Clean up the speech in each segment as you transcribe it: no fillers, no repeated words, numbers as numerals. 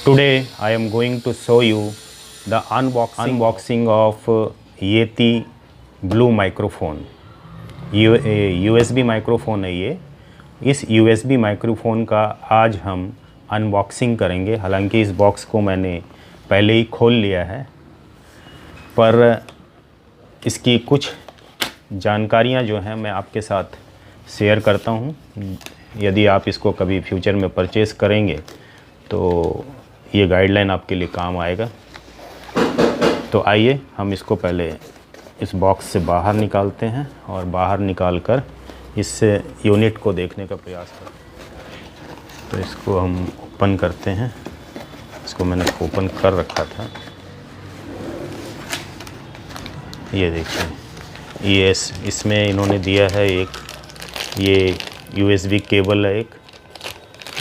Today I am going to show you the unboxing of Yeti Blue microphone. USB microphone है ये। इस USB microphone का आज हम अनबॉक्सिंग करेंगे। हालांकि इस बॉक्स को मैंने पहले ही खोल लिया है, पर इसकी कुछ जानकारियां जो हैं मैं आपके साथ शेयर करता हूं। यदि आप इसको कभी फ्यूचर में परचेज़ करेंगे तो ये गाइडलाइन आपके लिए काम आएगा। तो आइए हम इसको पहले इस बॉक्स से बाहर निकालते हैं और बाहर निकाल कर इस यूनिट को देखने का प्रयास करते हैं। तो इसको हम ओपन करते हैं। इसको मैंने ओपन कर रखा था। ये देखिए, ये इसमें इन्होंने दिया है ये USB केबल है एक।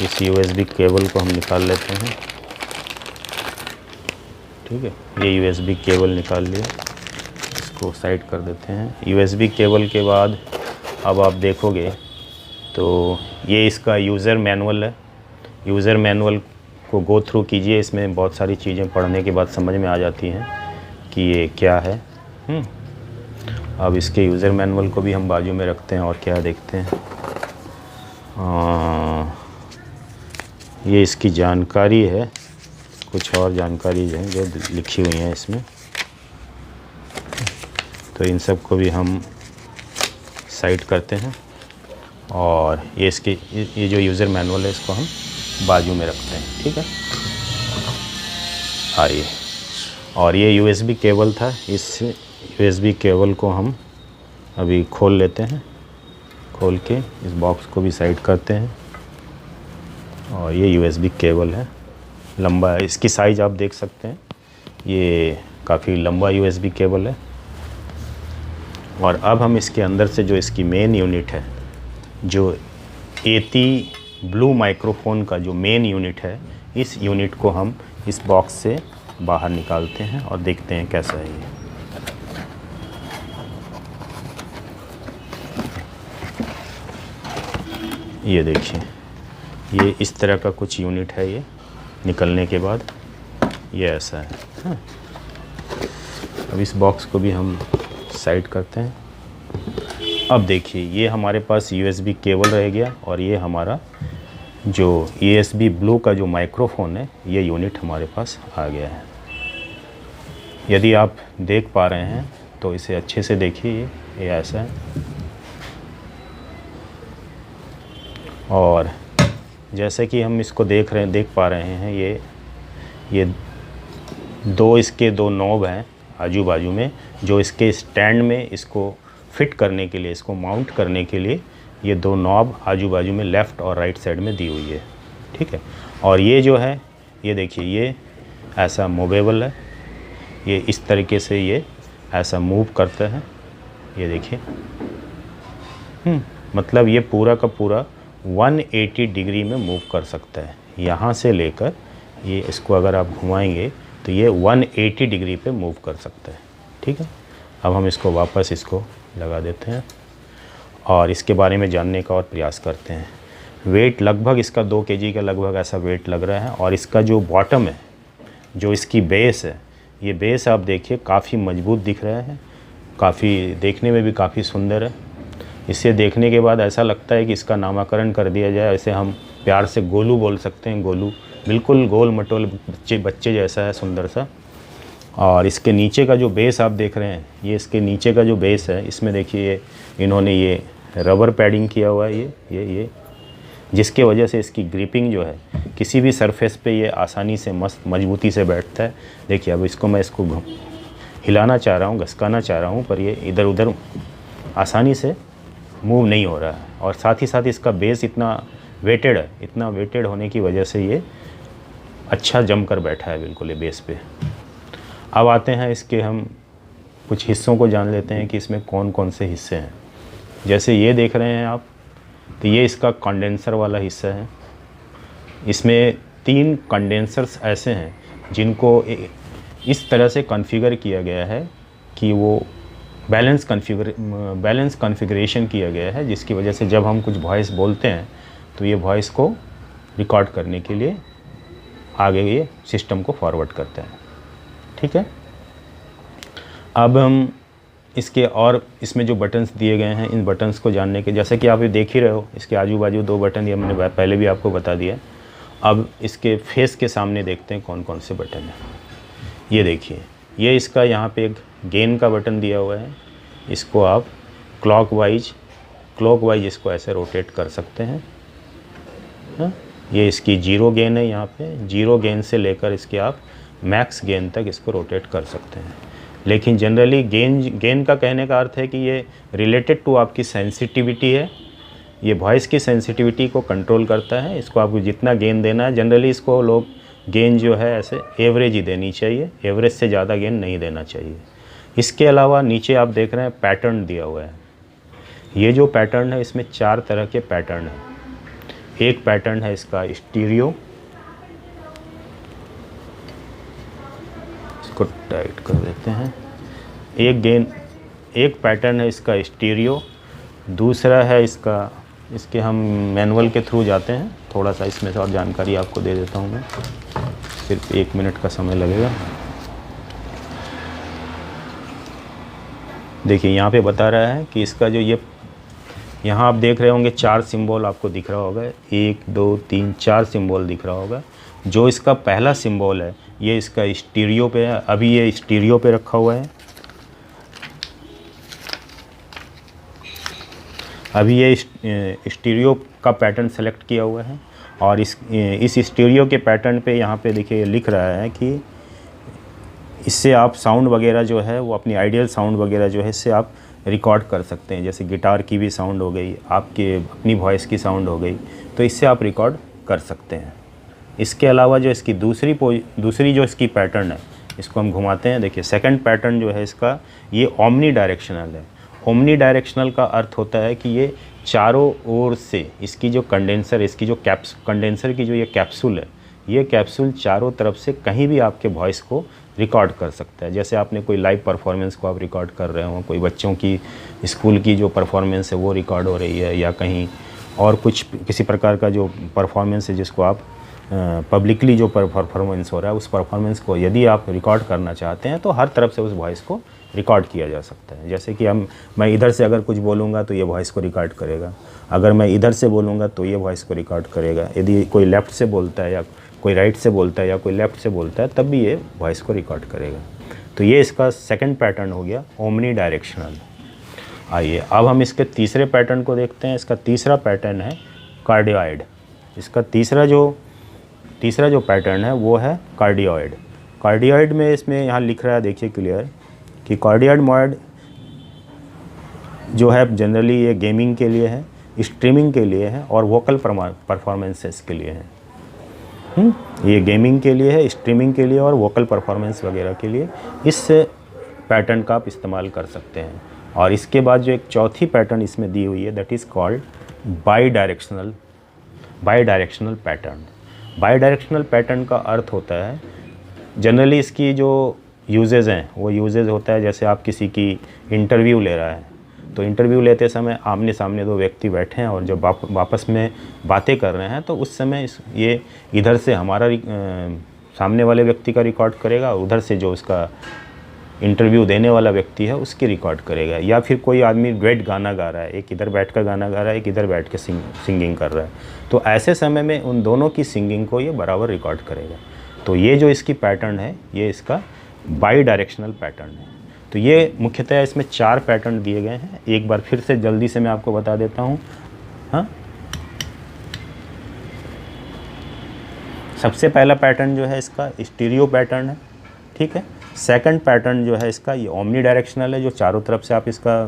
इस USB केबल को हम निकाल लेते हैं। ठीक है, ये USB केबल निकाल लिया। इसको साइड कर देते हैं। USB केबल के बाद अब आप देखोगे तो ये इसका यूज़र मैनुअल है। यूज़र मैनुअल को गो थ्रू कीजिए। इसमें बहुत सारी चीज़ें पढ़ने के बाद समझ में आ जाती हैं कि ये क्या है। अब इसके यूज़र मैनुअल को भी हम बाजू में रखते हैं और क्या देखते हैं। ये इसकी जानकारी है, कुछ और जानकारी है जो लिखी हुई है इसमें। तो इन सब को भी हम साइड करते हैं और ये जो यूज़र मैनुअल है इसको हम बाजू में रखते हैं। ठीक है, आइए। और ये USB केबल था। इस USB केबल को हम अभी खोल लेते हैं। खोल के इस बॉक्स को भी साइड करते हैं। और ये USB केबल है, लंबा है। इसकी साइज़ आप देख सकते हैं, ये काफ़ी लंबा USB केबल है। और अब हम इसके अंदर से जो इसकी मेन यूनिट है, जो एती ब्लू माइक्रोफोन का जो मेन यूनिट है, इस यूनिट को हम इस बॉक्स से बाहर निकालते हैं और देखते हैं कैसा है ये देखिए, ये इस तरह का कुछ यूनिट है। ये निकलने के बाद ये ऐसा है। हाँ। अब इस बॉक्स को भी हम साइड करते हैं। अब देखिए, ये हमारे पास USB केबल रह गया और ये हमारा जो USB ब्लू का जो माइक्रोफोन है, ये यूनिट हमारे पास आ गया है। यदि आप देख पा रहे हैं तो इसे अच्छे से देखिए। ये ऐसा है। और जैसे कि हम इसको देख पा रहे हैं, ये इसके दो नॉब हैं आजू बाजू में, जो इसके स्टैंड में इसको फिट करने के लिए, इसको माउंट करने के लिए ये दो नॉब आजू बाजू में लेफ़्ट और राइट साइड में दी हुई है। ठीक है, और ये जो है, ये देखिए, ये ऐसा मूवेबल है। ये इस तरीके से ये ऐसा मूव करता है। ये देखिए, मतलब ये पूरा का पूरा 180 डिग्री में मूव कर सकता है। यहाँ से लेकर ये इसको अगर आप घुमाएंगे तो ये 180 डिग्री पे मूव कर सकता है। ठीक है, अब हम इसको वापस लगा देते हैं और इसके बारे में जानने का और प्रयास करते हैं। वेट लगभग इसका 2 kg का लगभग ऐसा वेट लग रहा है। और इसका जो बॉटम है, जो इसकी बेस है, ये बेस आप देखिए काफ़ी मजबूत दिख रहा है। काफ़ी देखने में भी काफ़ी सुंदर है। इसे देखने के बाद ऐसा लगता है कि इसका नामकरण कर दिया जाए। इसे हम प्यार से गोलू बोल सकते हैं। गोलू बिल्कुल गोल मटोल बच्चे जैसा है, सुंदर सा। और इसके नीचे का जो बेस आप देख रहे हैं, ये इसके नीचे का जो बेस है, इसमें देखिए इन्होंने ये रबर पैडिंग किया हुआ है। ये जिसके वजह से इसकी ग्रिपिंग जो है, किसी भी सरफेस पे ये आसानी से मजबूती से बैठता है। देखिए, अब इसको मैं हिलाना चाह रहा हूँ, घसकाना चाह रहा हूँ, पर ये इधर उधर आसानी से मूव नहीं हो रहा है। और साथ ही साथ इसका बेस इतना वेटेड है। इतना वेटेड होने की वजह से ये अच्छा जम कर बैठा है बिल्कुल ये बेस पे। अब आते हैं इसके, हम कुछ हिस्सों को जान लेते हैं कि इसमें कौन कौन से हिस्से हैं। जैसे ये देख रहे हैं आप, तो ये इसका कंडेंसर वाला हिस्सा है। इसमें 3 कंडेंसर्स ऐसे हैं जिनको इस तरह से कॉन्फ़िगर किया गया है कि वो बैलेंस कॉन्फ़िगरेशन किया गया है, जिसकी वजह से जब हम कुछ वॉइस बोलते हैं तो ये वॉइस को रिकॉर्ड करने के लिए आगे ये सिस्टम को फॉरवर्ड करते हैं। ठीक है, अब हम इसके और इसमें जो बटन्स दिए गए हैं, इन बटन्स को जानने के, जैसे कि आप ये देख ही रहे हो, इसके आजू बाजू 2 बटन ये मैंने पहले भी आपको बता दिया। अब इसके फेस के सामने देखते हैं कौन कौन से बटन हैं। ये देखिए, ये इसका यहाँ पे एक गेन का बटन दिया हुआ है, इसको आप क्लॉकवाइज इसको ऐसे रोटेट कर सकते हैं। हाँ? ये इसकी 0 गेन है, यहाँ पे 0 गेन से लेकर इसके आप मैक्स गेन तक इसको रोटेट कर सकते हैं। लेकिन जनरली गेन का कहने का अर्थ है कि ये रिलेटेड टू आपकी सेंसिटिविटी है, ये वॉइस की सेंसिटिविटी को कंट्रोल करता है। इसको आपको जितना गेन देना है, जनरली इसको लोग गेन जो है ऐसे एवरेज ही देनी चाहिए, एवरेज से ज़्यादा गेन नहीं देना चाहिए। इसके अलावा नीचे आप देख रहे हैं पैटर्न दिया हुआ है। ये जो पैटर्न है इसमें 4 तरह के पैटर्न हैं। एक पैटर्न है इसका स्टीरियो, इसको टाइट कर देते हैं। एक पैटर्न है इसका स्टीरियो, दूसरा है इसके हम मैनुअल के थ्रू जाते हैं, थोड़ा सा इसमें से और जानकारी आपको दे देता हूँ मैं, सिर्फ 1 मिनट का समय लगेगा। देखिए यहाँ पे बता रहा है कि इसका जो ये यहाँ आप देख रहे होंगे 4 सिंबल आपको दिख रहा होगा, 1 2 3 4 सिंबल दिख रहा होगा। जो इसका पहला सिंबल है ये इसका स्टीरियो पे है, अभी ये स्टीरियो पे रखा हुआ है। अभी ये स्टीरियो का पैटर्न सेलेक्ट किया हुआ है और इस स्टीरियो के पैटर्न पे यहाँ पे देखिए लिख रहा है कि इससे आप साउंड वगैरह जो है वो अपनी आइडियल साउंड वगैरह जो है इससे आप रिकॉर्ड कर सकते हैं। जैसे गिटार की भी साउंड हो गई, आपके अपनी वॉइस की साउंड हो गई, तो इससे आप रिकॉर्ड कर सकते हैं। इसके अलावा जो इसकी दूसरी जो इसकी पैटर्न है, इसको हम घुमाते हैं। देखिए सेकंड पैटर्न जो है इसका ये ओमनी डायरेक्शनल है। ओमनी डायरेक्शनल का अर्थ होता है कि ये चारों ओर से इसकी जो कंडेंसर, इसकी जो कंडेंसर की जो ये कैप्सूल है, ये कैप्सूल चारों तरफ से कहीं भी आपके वॉइस को रिकॉर्ड कर सकता है। जैसे आपने कोई लाइव परफॉर्मेंस को आप रिकॉर्ड कर रहे हो, कोई बच्चों की स्कूल की जो परफॉर्मेंस है वो रिकॉर्ड हो रही है, या कहीं और कुछ किसी प्रकार का जो परफॉर्मेंस है जिसको आप पब्लिकली जो परफॉर्मेंस हो रहा है, उस परफॉर्मेंस को यदि आप रिकॉर्ड करना चाहते हैं तो हर तरफ से उस वॉइस को रिकॉर्ड किया जा सकता है। जैसे कि मैं इधर से अगर कुछ बोलूँगा तो ये वॉइस को रिकॉर्ड करेगा, अगर मैं इधर से बोलूँगा तो ये वॉइस को रिकॉर्ड करेगा, यदि कोई लेफ़्ट से बोलता है या कोई राइट से बोलता है या कोई लेफ़्ट से बोलता है तब भी ये वॉइस को रिकॉर्ड करेगा। तो ये इसका सेकंड पैटर्न हो गया ओमनी डायरेक्शनल। आइए अब हम इसके तीसरे पैटर्न को देखते हैं। इसका तीसरा पैटर्न है कार्डियोइड। इसका तीसरा जो पैटर्न है वो है कार्डियोइड। कार्डियोइड में इसमें यहाँ लिख रहा है, देखिए क्लियर, कि कार्डियोइड मोड जो है जनरली ये गेमिंग के लिए है, स्ट्रीमिंग के लिए है और वोकल परफॉर्मेंसेस के लिए है। ये गेमिंग के लिए है, स्ट्रीमिंग के लिए और वोकल परफॉर्मेंस वगैरह के लिए इस पैटर्न का आप इस्तेमाल कर सकते हैं। और इसके बाद जो एक चौथी पैटर्न इसमें दी हुई है that is called by directional pattern. By directional pattern का अर्थ होता है, जनरली इसकी जो यूजेज़ हैं वो यूजेज़ होता है, जैसे आप किसी की इंटरव्यू ले रहा है तो इंटरव्यू लेते समय आमने सामने 2 व्यक्ति बैठे हैं और जब वापस में बातें कर रहे हैं तो उस समय ये इधर से हमारा सामने वाले व्यक्ति का रिकॉर्ड करेगा और उधर से जो उसका इंटरव्यू देने वाला व्यक्ति है उसकी रिकॉर्ड करेगा। या फिर कोई आदमी डुएट गाना गा रहा है, एक इधर बैठ कर गाना गा रहा है, एक इधर बैठ के सिंगिंग कर रहा है, तो ऐसे समय में उन दोनों की सिंगिंग को ये बराबर रिकॉर्ड करेगा। तो ये जो इसकी पैटर्न है ये इसका बाई डायरेक्शनल पैटर्न है। तो ये मुख्यतः इसमें 4 पैटर्न दिए गए हैं। एक बार फिर से जल्दी से मैं आपको बता देता हूँ। हाँ, सबसे पहला पैटर्न जो है इसका स्टीरियो पैटर्न है, ठीक है। सेकंड पैटर्न जो है इसका ये ओमनी डायरेक्शनल है, जो चारों तरफ से आप इसका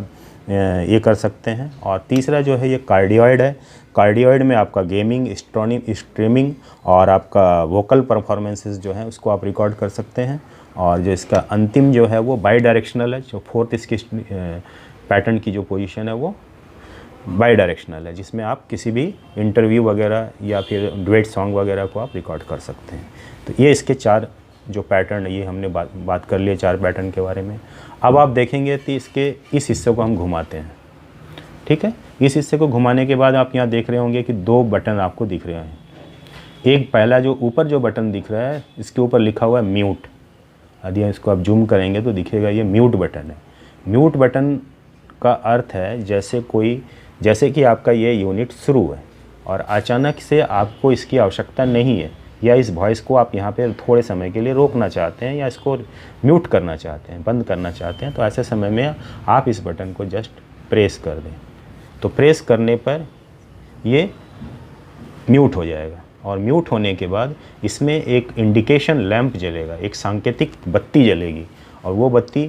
ये कर सकते हैं। और तीसरा जो है ये कार्डियोइड है। कार्डियोइड में आपका गेमिंग, स्ट्रीमिंग और आपका वोकल परफॉर्मेंसेस जो है उसको आप रिकॉर्ड कर सकते हैं। और जो इसका अंतिम जो है वो बाई डायरेक्शनल है, जो फोर्थ इसकी पैटर्न की जो पोजीशन है वो बाई डायरेक्शनल है, जिसमें आप किसी भी इंटरव्यू वगैरह या फिर डुएट सॉन्ग वगैरह को आप रिकॉर्ड कर सकते हैं। तो ये इसके 4 जो पैटर्न है, ये हमने बात कर लिए 4 पैटर्न के बारे में। अब आप देखेंगे कि इसके इस हिस्से को हम घुमाते हैं, ठीक है। इस हिस्से को घुमाने के बाद आप यहाँ देख रहे होंगे कि 2 बटन आपको दिख रहे हैं। एक पहला जो ऊपर जो बटन दिख रहा है इसके ऊपर लिखा हुआ है म्यूट। यदि इसको आप जूम करेंगे तो दिखेगा ये म्यूट बटन है। म्यूट बटन का अर्थ है जैसे कि आपका ये यूनिट शुरू है और अचानक से आपको इसकी आवश्यकता नहीं है, या इस वॉइस को आप यहाँ पे थोड़े समय के लिए रोकना चाहते हैं या इसको म्यूट करना चाहते हैं, बंद करना चाहते हैं, तो ऐसे समय में आप इस बटन को जस्ट प्रेस कर दें। तो प्रेस करने पर ये म्यूट हो जाएगा और म्यूट होने के बाद इसमें एक इंडिकेशन लैंप जलेगा, एक सांकेतिक बत्ती जलेगी और वो बत्ती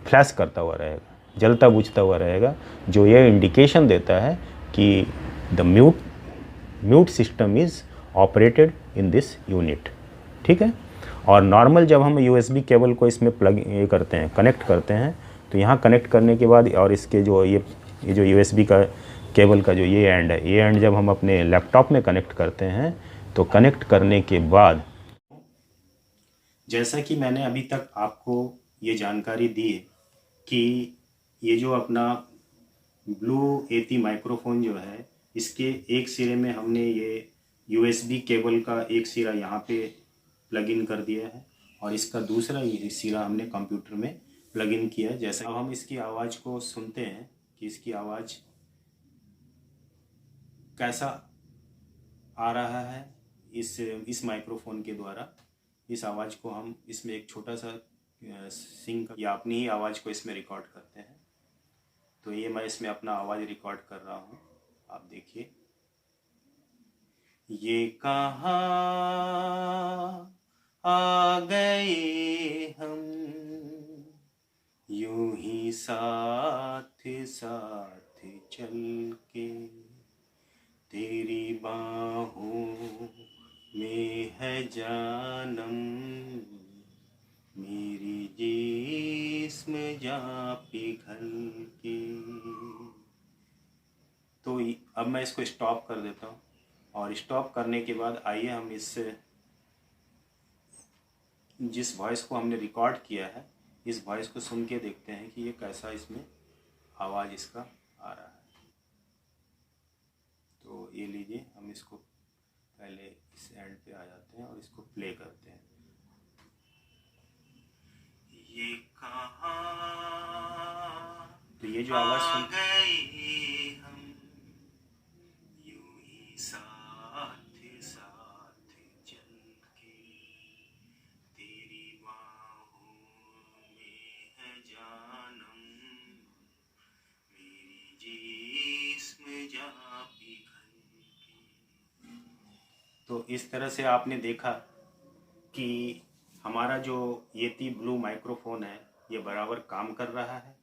फ्लैश करता हुआ रहेगा, जलता बुझता हुआ रहेगा, जो ये इंडिकेशन देता है कि the mute system is operated in this unit. ठीक है। और नॉर्मल जब हम यूएसबी केबल को इसमें प्लग करते हैं, कनेक्ट करते हैं, तो यहाँ कनेक्ट करने के बाद और इसके जो ये जो यूएसबी का केबल का जो ये एंड है, ये एंड जब हम अपने लैपटॉप में कनेक्ट करते हैं तो कनेक्ट करने के बाद, जैसा कि मैंने अभी तक आपको ये जानकारी दी है कि ये जो अपना ब्लू एती माइक्रोफोन जो है, इसके एक सिरे में हमने ये यूएसबी केबल का एक सिरा यहाँ पे प्लग इन कर दिया है और इसका दूसरा ये सिरा हमने कंप्यूटर में प्लग इन किया है। जैसे अब हम इसकी आवाज़ को सुनते हैं कि इसकी आवाज़ कैसा आ रहा है इस माइक्रोफोन के द्वारा। इस आवाज़ को हम इसमें एक छोटा सा सिंक या अपनी ही आवाज़ को इसमें रिकॉर्ड करते हैं। तो ये मैं इसमें अपना आवाज़ रिकॉर्ड कर रहा हूँ, आप देखिए। ये कहाँ आ गए हम, यूं ही साथ साथ चल के, तेरी बाहों में है जानम, मेरी जिस्म जा पिघल के। तो अब मैं इसको स्टॉप कर देता हूँ और स्टॉप करने के बाद आइए हम इससे जिस वॉइस को हमने रिकॉर्ड किया है, इस वॉइस को सुन के देखते हैं कि ये कैसा इसमें आवाज़ इसका आ रहा है। तो ये लीजिए, हम इसको पहले इस एंड पे आ जाते हैं और इसको प्ले करते हैं। ये कहाँ, तो ये जो आवाज़ सुन गए हम, यूं ही साथ साथ चल के, तेरी बाहों में है जानम, मेरी जिस्म जा पिघल के। तो इस तरह से आपने देखा कि हमारा जो येती ब्लू माइक्रोफोन है ये बराबर काम कर रहा है।